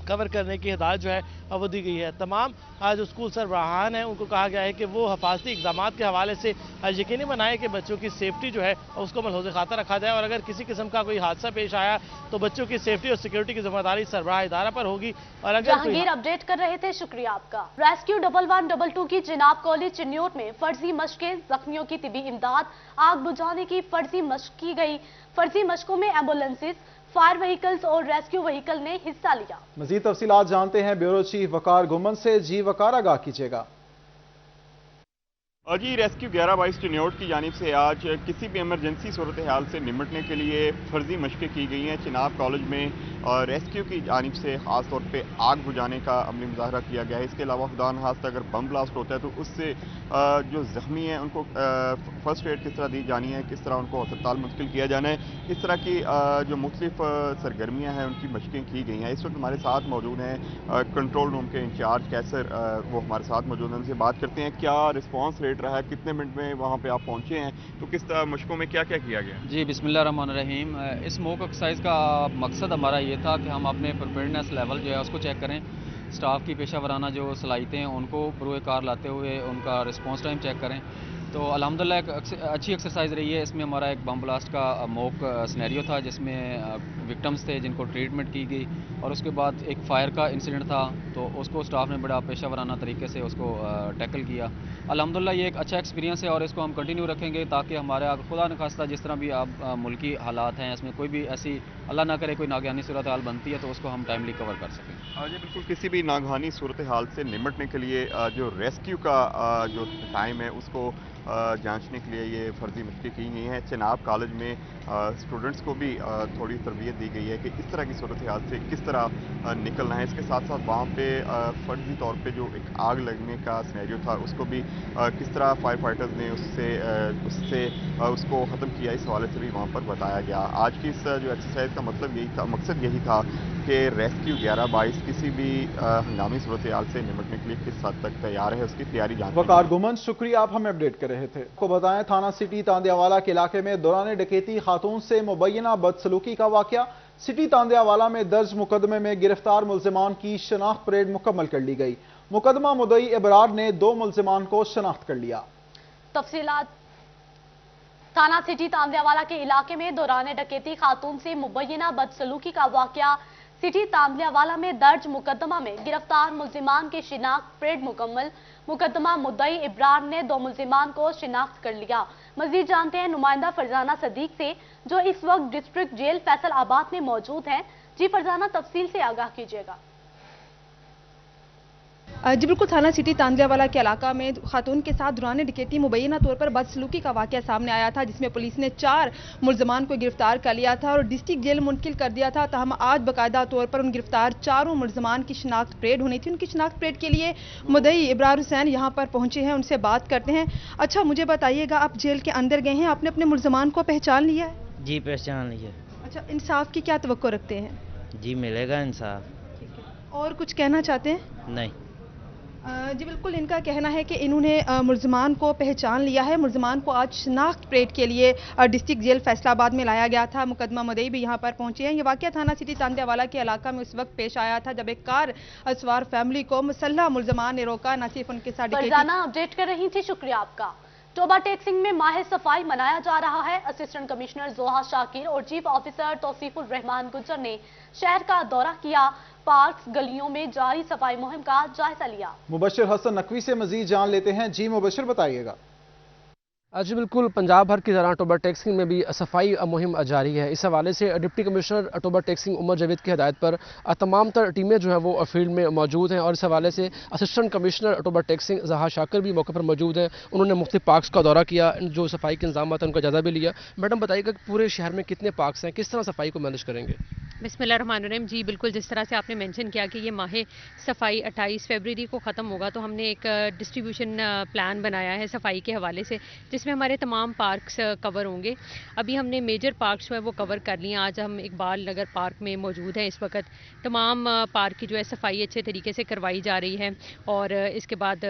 कवर करने की हिदायत जो है वो दी गई है। तमाम जो स्कूल सरबराहान हैं उनको कहा गया है कि वो हिफाजती इक़दाम के हवाले से यकीनी बनाएं कि बच्चों की सेफ्टी जो है उसको मलहूज़ खातर रखा जाए, और अगर किसी किस्म का कोई हादसा पेश आया तो बच्चों की सेफ्टी और सिक्योरिटी की जिम्मेदारी सरबराह इदारा पर होगी। और अगर जहांगीर अपडेट कर रहे थे, शुक्रिया आपका। रेस्क्यू 1122 की जिनाब कॉलेज चिन्योट में फर्जी मशकें, जख्मियों की तिबी इमदाद, आग बुझाने की फर्जी मशक की गई। फर्जी मशकों में एम्बुलेंसेस, फायर व्हीकल्स और रेस्क्यू व्हीकल ने हिस्सा लिया। मजीद तफसीलात जानते हैं ब्यूरो चीफ वकार गुमन से। जी वकार, आगाह कीजिएगा। जी, रेस्क्यू 1122 चिन्योट की जानिब से आज किसी भी इमरजेंसी सूरत हाल से निमटने के लिए फर्जी मशक़ें की गई हैं। चिनाब कॉलेज में और रेस्क्यू की जानिब से ख़ास तौर पे आग बुझाने का अमली मुजाहरा किया गया है। इसके अलावा खुदा न खास्ता अगर बम ब्लास्ट होता है तो उससे जो ज़ख्मी हैं उनको फर्स्ट एड किस तरह दी जानी है, किस तरह उनको अस्पताल मुंतकिल किया जाना है, इस तरह की जो मुख्तलिफ सरगर्मियाँ हैं उनकी मशक़ें की गई हैं। इस वक्त हमारे साथ मौजूद हैं कंट्रोल रूम के इंचार्ज कैसर, वो हमारे साथ मौजूद हैं, उनसे बात करते हैं क्या रिस्पॉन्स रेट रहा है, कितने मिनट में वहाँ पे आप पहुँचे हैं, तो किस तरह मशकों में क्या क्या किया गया? जी, बिस्मिल्लाहिर्रहमानिर्रहीम। इस मॉक एक्सरसाइज का मकसद हमारा ये था कि हम अपने प्रिपेयर्डनेस लेवल जो है उसको चेक करें, स्टाफ की पेशा वराना जो सलाहियतें हैं उनको बरूए कार लाते हुए उनका रिस्पॉन्स टाइम चेक करें। तो अल्हम्दुलिल्लाह एक अच्छी एक्सरसाइज रही है। इसमें हमारा एक बम ब्लास्ट का मॉक सिनेरियो था जिसमें विक्टिम्स थे जिनको ट्रीटमेंट की गई, और उसके बाद एक फायर का इंसिडेंट था तो उसको स्टाफ ने बड़ा पेशा वराना तरीके से उसको टैकल किया। अल्हम्दुलिल्लाह ये एक अच्छा एक्सपीरियंस है और इसको हम कंटिन्यू रखेंगे ताकि हमारे खुदा न खास्ता जिस तरह भी आप मुल्की हालात हैं इसमें कोई भी ऐसी अल्लाह ना करे कोई नागहानी सूरत हाल बनती है तो उसको हम टाइमली कवर कर सकें। जी बिल्कुल, किसी भी नागहानी सूरत हाल से निमटने के लिए जो रेस्क्यू का जो टाइम है उसको जांचने के लिए ये फर्जी मशक़ें की गई हैं। चिनाब कॉलेज में स्टूडेंट्स को भी थोड़ी तरबियत दी गई है कि इस तरह की सूरत हाल से किस तरह निकलना है। इसके साथ साथ वहाँ पे फर्जी तौर पे जो एक आग लगने का सिनेरियो था उसको भी किस तरह फायर फाइटर्स ने उसको ख़त्म किया, इस हवाले से भी वहाँ पर बताया गया। आज की इस जो एक्सरसाइज का मकसद यही था कि रेस्क्यू 1122 किसी भी हंगामी सूरत हाल से निमटने के लिए किस हद तक तैयार है उसकी तैयारी जानते हैं। वकार गुमन, शुक्रिया, आप हमें अपडेट कर रहे थे। आपको बताएं, थाना सिटी तांदियावाला के इलाके में दौरान डकैती खातून से मुबैना बदसलूकी का वाकया। सिटी तांदियावाला में दर्ज मुकदमे में गिरफ्तार मुल्जिमान की शनाख्त परेड मुकम्मल कर ली गई। मुकदमा मुद्दई इबरार ने 2 मुल्जिमान को शनाख्त कर लिया। तफसीलात। थाना सिटी तांदियावाला के इलाके में दौरान डकैती खातून से मुबैना बदसलूकी का वाकया। सिटी तांदियावाला में दर्ज मुकदमा में गिरफ्तार मुल्जिमान की शिनाख्त परेड मुकम्मल। मुकदमा मुद्दई इब्रार ने 2 मुल्जिमान को शिनाख्त कर लिया। मजीद जानते हैं नुमाइंदा फरजाना सदीक से जो इस वक्त डिस्ट्रिक्ट जेल फैसलाबाद में मौजूद हैं। जी फरजाना, तफसील से आगाह कीजिएगा। जी बिल्कुल, थाना सिटी तांदियावाला के इलाका में खातून के साथ दौरान डकैती मुबैना तौर पर बदसलूकी का वाकया सामने आया था जिसमें पुलिस ने 4 मुल्जिमान को गिरफ्तार कर लिया था और डिस्ट्रिक्ट जेल मुंतकिल कर दिया था। तो हम आज बाकायदा तौर पर उन गिरफ्तार 4 मुल्जिमान की शिनाख्त परेड होनी थी। उनकी शिनाख्त परेड के लिए मुद्दई इब्रार हुसैन यहाँ पर पहुंचे हैं, उनसे बात करते हैं। अच्छा, मुझे बताइएगा, आप जेल के अंदर गए हैं, आपने अपने मुल्जिमान को पहचान लिया है? जी, पहचान लिया। अच्छा, इंसाफ की क्या तवक्को रखते हैं? जी, मिलेगा इंसाफ। और कुछ कहना चाहते हैं? नहीं। जी बिल्कुल, इनका कहना है कि इन्होंने मुल्जिमान को पहचान लिया है। मुल्जिमान को आज शनाख्त परेड के लिए डिस्ट्रिक्ट जेल फैसलाबाद में लाया गया था। मुकदमा मुद्दई भी यहाँ पर पहुंचे हैं। ये वाकया थाना सिटी तांदियावाला के इलाका में उस वक्त पेश आया था जब एक कार सवार फैमिली को मुसल्लह मुल्जिमान ने रोका। न सिर्फ उनके साथ अपडेट कर रही थी, शुक्रिया आपका। टोबा टेक्सिंग में माह सफाई मनाया जा रहा है। असिस्टेंट कमिश्नर जोहा शाकिर और चीफ ऑफिसर तौसीफुर रहमान गुज्जर ने शहर का दौरा किया, पार्क्स गलियों में जारी सफाई मुहिम का जायजा लिया। मुबशिर हसन नकवी से मजीद जान लेते हैं। जी मुबशिर, बताइएगा। जी बिल्कुल, पंजाब भर की तरह टोबा टेक्सिंग में भी सफाई मुहिम जारी है। इस हवाले से डिप्टी कमिश्नर टोबा टेक्सिंग उमर जावेद की हिदायत पर तमाम तर टीमें जो है वो फील्ड में मौजूद हैं और इस हवाले से असिस्टेंट कमिश्नर टोबा टेक्सिंग जोहा शाकिर भी मौके पर मौजूद हैं। उन्होंने मुख्तलिफ पार्क्स का दौरा किया, जो सफाई के इंतजाम हैं उनका जायजा भी लिया। मैडम बताइएगा कि पूरे शहर में कितने पार्क्स हैं, किस तरह सफाई को मैनेज करेंगे? बिस्मिल्लाहिर्रहमानिर्रहीम। जी बिल्कुल, जिस तरह से आपने मेंशन किया कि ये माह सफाई 28 फरवरी को ख़त्म होगा तो हमने एक डिस्ट्रीब्यूशन प्लान बनाया है सफाई के हवाले से जिसमें हमारे तमाम पार्क्स कवर होंगे। अभी हमने मेजर पार्क्स जो है वो कवर कर लिए। आज हम इकबाल नगर पार्क में मौजूद हैं। इस वक्त तमाम पार्क की जो है सफाई अच्छे तरीके से करवाई जा रही है और इसके बाद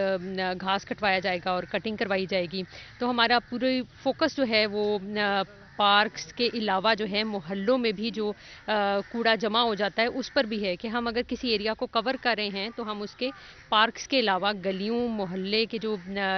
घास कटवाया जाएगा और कटिंग करवाई जाएगी। तो हमारा पूरी फोकस जो है वो पार्क्स के अलावा जो है मोहल्लों में भी जो कूड़ा जमा हो जाता है उस पर भी है कि हम अगर किसी एरिया को कवर कर रहे हैं तो हम उसके पार्क्स के अलावा गलियों मोहल्ले के जो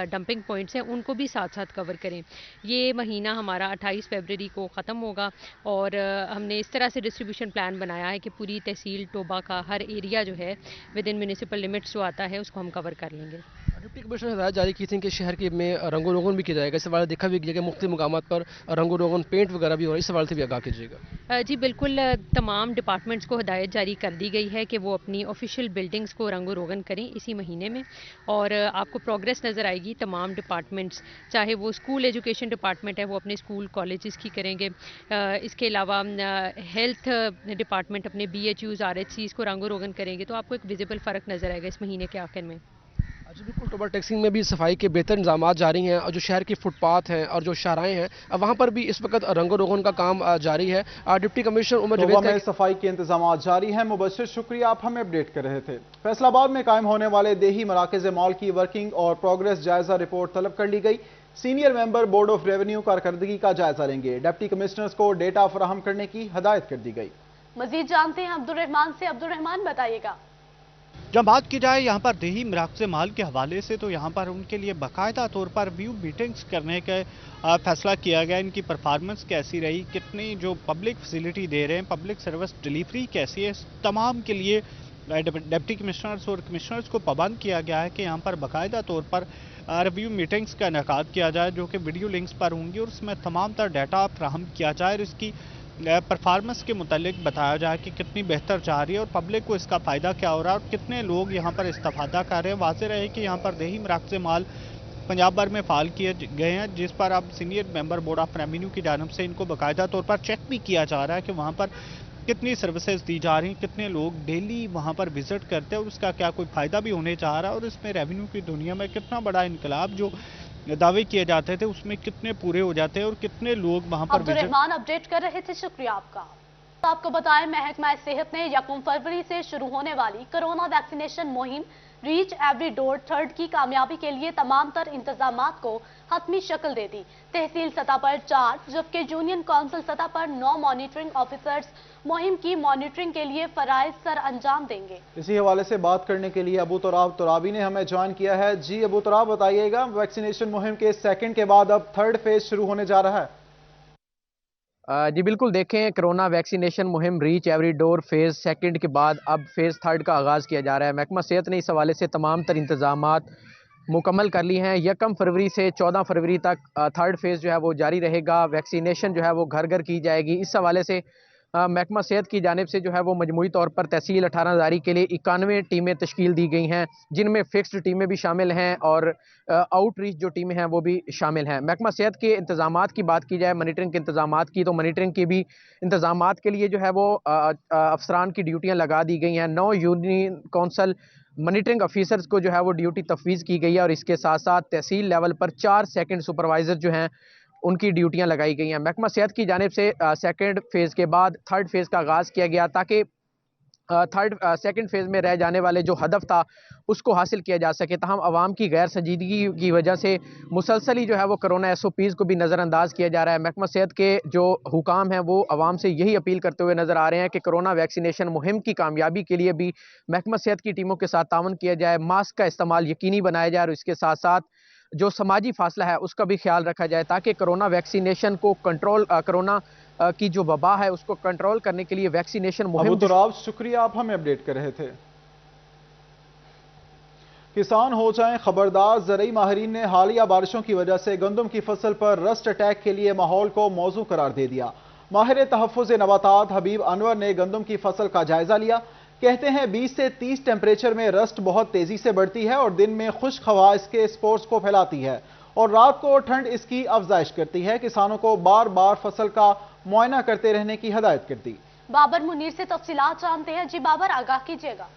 डंपिंग पॉइंट्स हैं उनको भी साथ साथ कवर करें। ये महीना हमारा 28 फरवरी को ख़त्म होगा और हमने इस तरह से डिस्ट्रीब्यूशन प्लान बनाया है कि पूरी तहसील टोबा का हर एरिया जो है विद इन म्यूनिसिपल लिमिट्स जो आता है उसको हम कवर कर लेंगे। डिप्टी कमिश्नर ने हिदायत जारी की थी कि शहर के में रंगो रोगन भी किया जाएगा। इस सवाल देखा भी गया कि मुख्तलिफ मुकामात पर रंगो रोगन पेंट वगैरह भी हो रहा है, इस सवाल से भी आगाह कीजिएगा। जी बिल्कुल, तमाम डिपार्टमेंट्स को हिदायत जारी कर दी गई है कि वो अपनी ऑफिशियल बिल्डिंग्स को रंगो रोगन करें इसी महीने में और आपको प्रोग्रेस नज़र आएगी। तमाम डिपार्टमेंट्स, चाहे वो स्कूल एजुकेशन डिपार्टमेंट है वो अपने स्कूल कॉलेजेस की करेंगे, इसके अलावा हेल्थ डिपार्टमेंट अपने BHUs RHCs को रंगो रोगन करेंगे, तो आपको एक विजिबल फ़र्क नज़र आएगा इस महीने के आखिर में। जी बिल्कुल, टोबा टैक्सिंग में भी सफाई के बेहतर इंतजाम जारी हैं और जो शहर के फुटपाथ हैं और जो शाहराएं हैं वहाँ पर भी इस वक्त रंगो रोगन का काम जारी है। डिप्टी कमिश्नर उमर जावेद में सफाई के इंतजाम जारी हैं। मुबशिर, शुक्रिया, आप हमें अपडेट कर रहे थे। फैसलाबाद में कायम होने वाले देही मराकज़ मॉल की वर्किंग और प्रोग्रेस जायजा रिपोर्ट तलब कर ली गई। Senior member board of revenue कारकर्दगी का जायजा लेंगे। डिप्टी कमिश्नर्स को डेटा फराहम करने की हदायत कर दी गई। मजीद जानते हैं अब्दुल रहमान से। अब्दुल रहमान, बताइएगा। जब बात की जाए यहाँ पर देही मराकज़ माल के हवाले से तो यहाँ पर उनके लिए बाकायदा तौर पर व्यू मीटिंग्स करने का फैसला किया गया। इनकी परफॉर्मेंस कैसी रही, कितनी जो पब्लिक फैसिलिटी दे रहे हैं, पब्लिक सर्विस डिलीवरी कैसी है, तमाम के लिए डिप्टी कमिश्नर्स और कमिश्नर्स को पाबंद किया गया है कि यहाँ पर बाकायदा तौर पर रिव्यू मीटिंग्स का इनेकाद किया जाए जो कि वीडियो लिंक्स पर होंगी और उसमें तमाम तर डाटा फ्राहम किया जाए और इसकी परफॉर्मेंस के मुतालिक बताया जाए कि कितनी बेहतर जा रही है और पब्लिक को इसका फ़ायदा क्या हो रहा है और कितने लोग यहाँ पर इस्तेफादा कर रहे हैं। वाज़ेह रहे कि यहाँ पर देही मराकज़ माल पंजाब भर में फ़ाल किए गए हैं, जिस पर अब senior member board of revenue की जानिब से इनको बाकायदा तौर पर चेक भी किया जा रहा है कि वहाँ पर कितनी सर्विसेज दी जा रही हैं, कितने लोग डेली वहाँ पर विजिट करते हैं और उसका क्या कोई फ़ायदा भी होने जा रहा है और इसमें रेवेन्यू की दुनिया में कितना बड़ा इनकलाब जो दावे किए जाते थे उसमें कितने पूरे हो जाते हैं और कितने लोग वहाँ पर अब्दुल रहमान अपडेट कर रहे थे, शुक्रिया आपका। आपको बताएं, महकमा सेहत ने 1 फरवरी से शुरू होने वाली कोरोना वैक्सीनेशन मुहिम रीच एवरी डोर थर्ड की कामयाबी के लिए तमाम तर इंतजामात को हतमी शक्ल दे दी। तहसील सतह पर 4 जबकि यूनियन काउंसिल सतह पर 9 मॉनिटरिंग ऑफिसर्स मुहिम की मॉनिटरिंग के लिए फराइज सर अंजाम देंगे। इसी हवाले से बात करने के लिए अबू तुराब तुराबी ने हमें ज्वाइन किया है। जी अबू तुराब, बताइएगा, वैक्सीनेशन मुहिम के सेकंड के बाद अब थर्ड फेज शुरू होने जा रहा है। जी बिल्कुल, देखें, कोरोना वैक्सीनेशन मुहिम reach every door phase second के बाद अब फेज़ थर्ड का आगाज़ किया जा रहा है। महकमा सेहत ने इस हवाले से तमाम तर इंतजामात मुकम्मल कर ली हैं। 1 फरवरी से 14 फरवरी तक थर्ड फेज़ जो है वो जारी रहेगा। वैक्सीनेशन जो है वो घर घर की जाएगी। इस हवाले से महकमा सेहत की जानिब से जो है वो मजमूई तौर पर तहसील 18 के लिए 91 टीमें तश्कील दी गई हैं, जिनमें फिक्स्ड टीमें भी शामिल हैं और आउटरीच जो टीमें हैं वो भी शामिल हैं। महकमा सेहत के इंतजामात की बात की जाए, मॉनिटरिंग के इंतजामात की, तो मॉनिटरिंग के भी इंतजामात के लिए जो है वो अफसरान की ड्यूटियाँ लगा दी गई हैं। 9 यूनियन काउंसिल मॉनिटरिंग ऑफिसर्स को जो है वो ड्यूटी तफवीज़ की गई है और इसके साथ साथ तहसील लेवल पर 4 सेकंड सुपरवाइज़र जो हैं उनकी ड्यूटियां लगाई गई हैं। महकमा सेहत की जानिब से सेकंड फेज़ के बाद थर्ड फेज़ का आगाज़ किया गया ताकि सेकंड फेज़ में रह जाने वाले जो हदफ था उसको हासिल किया जा सके। तहम आवाम की गैर संजीदगी की वजह से मुसलसल ही जो है वो कोरोना SOPs को भी नज़रअंदाज किया जा रहा है। महकमा सेहत के जो हुकाम हैं वो आवाम से यही अपील करते हुए नज़र आ रहे हैं कि कोरोना वैक्सीनेशन मुहिम की कामयाबी के लिए भी महकमा सेहत की टीमों के साथ तावन किया जाए, मास्क का इस्तेमाल यकीनी बनाया जाए और इसके साथ साथ जो समाजी फासला है उसका भी ख्याल रखा जाए ताकि कोरोना वैक्सीनेशन को कंट्रोल कोरोना की जो वबा है उसको कंट्रोल करने के लिए वैक्सीनेशन मुहिम। अबू तुराब, शुक्रिया, आप हमें अपडेट कर रहे थे। किसान हो जाएं खबरदार, ज़रई माहिरीन ने हालिया बारिशों की वजह से गंदम की फसल पर रस्ट अटैक के लिए माहौल को मौजू करार दे दिया। माहिर तहफ़्फ़ुज़ नबातात हबीब अनवर ने गंदम की फसल का जायजा लिया। कहते हैं 20 से 30 टेम्परेचर में रस्ट बहुत तेजी से बढ़ती है और दिन में खुश्क हवा इसके स्पोर्स को फैलाती है और रात को ठंड इसकी अफजाइश करती है। किसानों को बार बार फसल का मुआयना करते रहने की हदायत कर दी। बाबर मुनीर से तफसीलात जानते हैं। जी बाबर, आगाह कीजिएगा।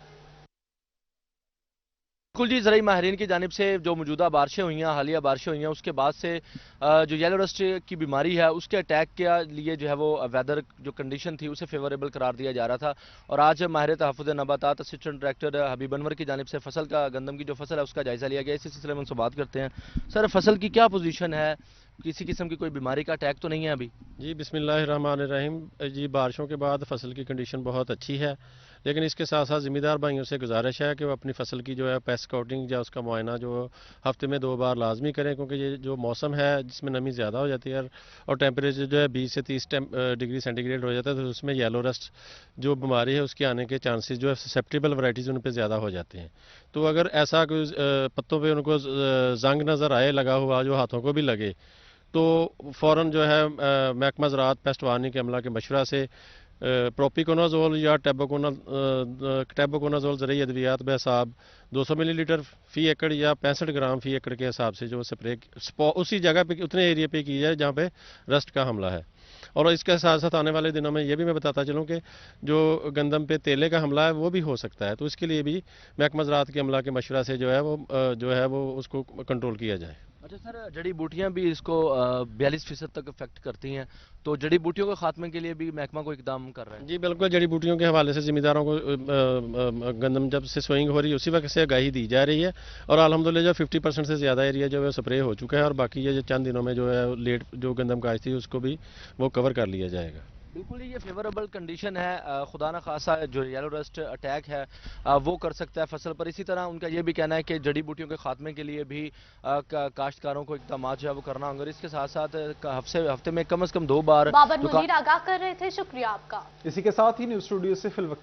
बिल्कुल जी, ज़राई माहिरीन की जानिब से जो मौजूदा बारिशें हुई हैं, हालिया बारिशें हुई हैं, उसके बाद से जो येलो रस्ट की बीमारी है उसके अटैक के लिए जो है वो वेदर जो कंडीशन थी उसे फेवरेबल करार दिया जा रहा था। और आज माहिर तहफ़्फ़ुज़ नबातात असिस्टेंट डायरेक्टर हबीब अनवर की जानिब से फसल का गंदम की जो फसल है उसका जायजा लिया गया। इसी सिलसिले में उनसे बात करते हैं। सर, फसल की क्या पोजीशन है, किसी किस्म की कोई बीमारी का अटैक तो नहीं है अभी? जी बिस्मिल्लाहिर्रहमानिर्रहीम। जी बारिशों के बाद फसल की कंडीशन बहुत अच्छी है, लेकिन इसके साथ साथ ज़िम्मेदार भाइयों से गुजारिश है कि वो अपनी फसल की जो है पेस्ट स्काउटिंग या उसका मुआयना जो हफ्ते में 2 बार लाजमी करें, क्योंकि ये जो मौसम है जिसमें नमी ज़्यादा हो जाती है और टेम्परेचर जो है 20 से 30 डिग्री सेंटीग्रेड हो जाता है, तो उसमें येलो रस्ट जो बीमारी है उसके आने के चांसेस जो है ससेप्टेबल वैराइटीज़ उन पर ज़्यादा हो जाते हैं। तो अगर ऐसा कोई पत्तों पर उनको जंग नज़र आए लगा हुआ जो हाथों को भी लगे, तो फ़ौरन जो है महकमा ज़राअत पेस्ट वार्निंग के अमला के मशवरा से प्रोपिकोनाजोल या टैबोकोनाजोल ज़रूरी अद्वियात बेहिसाब 200 मिलीलीटर फ़ी एकड़ या 65 ग्राम फ़ी एकड़ के हिसाब से जो स्प्रे उसी जगह पे उतने एरिया पे की जाए जहाँ पे रस्ट का हमला है। और इसके साथ साथ आने वाले दिनों में ये भी मैं बताता चलूँ कि जो गंदम पे तेले का हमला है वो भी हो सकता है, तो इसके लिए भी महकमा ज़राअत के अमला के मशवरा से जो है वो उसको कंट्रोल किया जाए। अच्छा सर, जड़ी बूटियाँ भी इसको 42% तक इफेक्ट करती हैं, तो जड़ी बूटियों के खात्मे के लिए भी महकमा को इकदाम कर रहे हैं? जी बिल्कुल, जड़ी बूटियों के हवाले से ज़िम्मेदारों को गंदम जब से सोइंग हो रही है उसी वक्त से आगाही दी जा रही है और अल्हम्दुलिल्लाह जो 50% से ज़्यादा एरिया जो है स्प्रे हो चुका है और बाकी ये जो चंद दिनों में जो है लेट जो गंदम काश्त थी उसको भी वो कवर कर लिया जाएगा। बिल्कुल ये फेवरेबल कंडीशन है, खुदा न खासा जो येलो रस्ट अटैक है वो कर सकता है फसल पर। इसी तरह उनका ये भी कहना है कि जड़ी बूटियों के खात्मे के लिए भी काश्तकारों को इक़दाम जो है वो करना होंगे। इसके साथ साथ हफ्ते में कम से कम 2 बार बाबर मुनीर आगाह कर रहे थे, शुक्रिया आपका। इसी के साथ ही न्यूज़ स्टूडियो से फिलवक्त